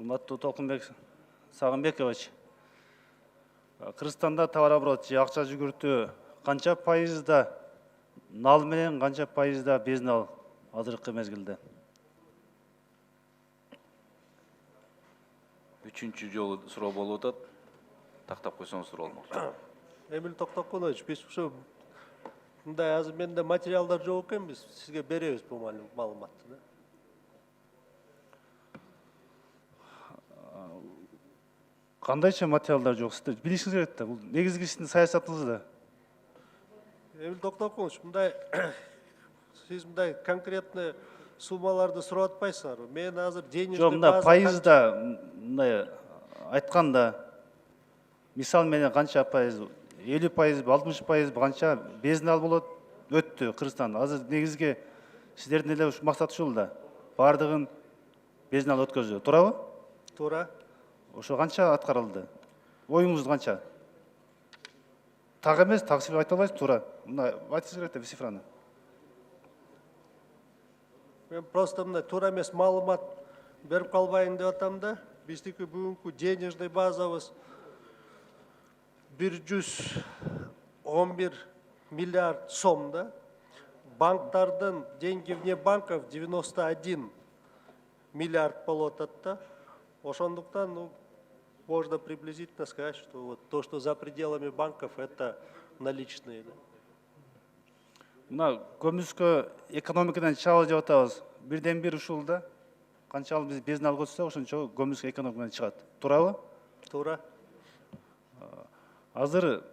Урматтуу Толкунбек Сагынбекович, Кыргызстанда товарооборот же акча жүгүртүү канча пайызда нал менен, канча пайызда безнал азыркы мезгилде? Үчүнчү жолу суроо болуп атат. Тактап койсоңуз суроо болмок. Эмил Токтокунович, биз ушу мындай азыр менде материалдар жок экен, биз сизге беребиз бул маалыматты. Кандайча материалдар жок? Сиз билишиңиз керек да. Бул негизги сиздин саясатыңыз да. Эмил Токтокунович, мындай сиз мындай конкретный суммаларды сурап атпайсыздарбы? Мен азыр денежный Жок, мындай пайызда мындай айтканда, мисал менен канча пайыз, 50%, 60% канча безнал болот өттү Кыргызстанда. Азыр негизги сиздердин эле ушу максат ушул да. Бардыгын безнал өткөзүү, туурабы? Туура. Ошо канча аткарылды? Оюңуз канча? Так эмес, так сиз айта аласыз, туура. Мына айтыңыз керек да цифраны. Мен просто мындай туура эмес маалымат берип калбайын деп атам да. Биздики бүгүнкү денежный базабыз 111 миллиард сом да. Банктардын деньги вне банков 91 миллиард болуп атат да. Ошондуктан, можно приблизительно сказать, что вот то, что за пределами банков, это наличные. Мына көмүскө экономикадан чыгабыз деп атабыз. Бирден бир ушул да. Канчалык биз безнал көтсөк, ошончо көмүскө экономикадан чыгат. Туурабы? Туура. Азыр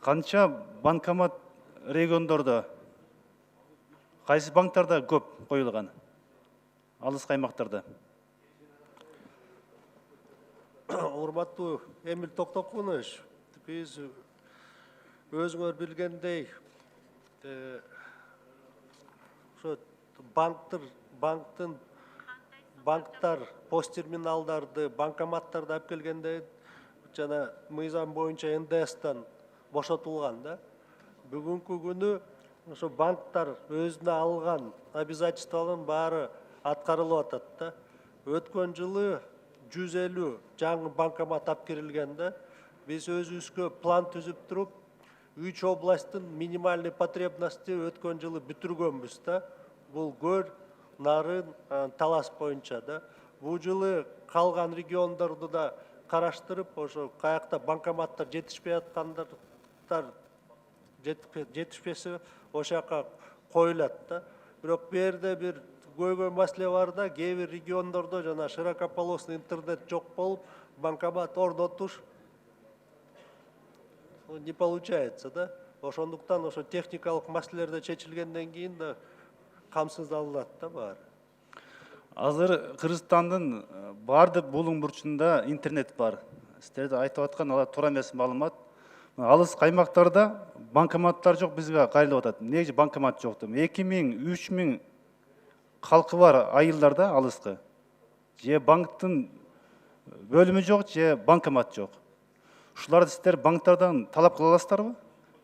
канча банкомат региондордо, кайсы банктарда көп коюлган? Алыскы аймактарда. Урматтуу Эмил Токтокунович, биз өзүңөр билгендей, ошо банктар посттерминалдарды, банкоматтарды алып келгенде жана мыйзам боюнча НДСтан бошотулган да. Бүгүнкү күнү ошо банктар өзүнө алган обязательствонун баары аткарылып атат да. Өткөн жылы 150 жаңы банкомат алып кирилген да. Биз өзүбүзгө план түзүп туруп, 3 областтын минимальный потребности өткөн жылы бүтүргөнбүз да. Бул Көл, Нарын, Талас боюнча да. Бул жылы калган региондорду да караштырып, ошо каякта банкоматтар жетишпей аткандар жетишпесе ошол жака коюлат да. Бирок бу жерде бир көйгөй маселе бар да, кээ бир региондордо жана широкополосный интернет жок болуп, банкомат орнотуш не получается да. Ошондуктан ошо техникалык маселелер чечилгенден кийин да камсыздалат да баары. Азыр Кыргызстандын бардык булуң бурчунда интернет бар. Сиздер айтып аткан алар туура эмес маалымат. Алыскы аймактарда банкоматтар жок, бизге кайрылып атат. Эмнеге банкомат жок деп? 2000-3000 халкы бар айылдарда алыскы. Же банктын бөлүмү жок, же банкомат жок. Ушуларды сиздер банктардан талап кыла аласыздарбы?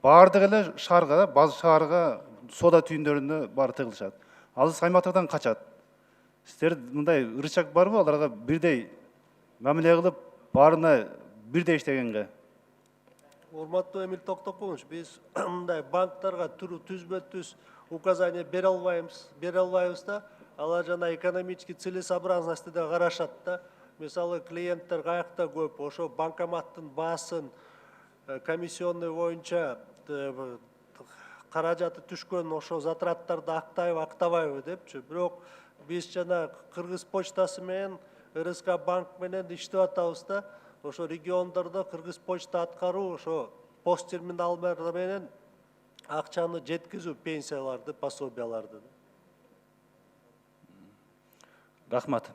Бардык эле шаарга, база шаарга, соода түйүндөрүнө баары тыгылышат. Алыскы аймактардан качат. Сиздер мындай рычаг барбы аларга бирдей мамиле кылып, баарына бирдей иштегенге? Урматтуу Эмил Токтокунович, биз мындай банктарга түзбө-түз указание бере албайбыз да. Алар жана экономический целесообразность да карашат да. Мисалы клиенттер каякта көп, ошо банкоматтын баасын комиссионный боюнча каражаты түшкөн ошо затраттарды актабайбы депчи. Бирок биз жана Кыргыз почтасы менен РСК банк менен иштеп атабыз да. Ошо региондордо Кыргыз почта аткаруу, ошо пост терминалдар менен акчаны жеткизүү, пенсияларды, пособияларды. Рахмат.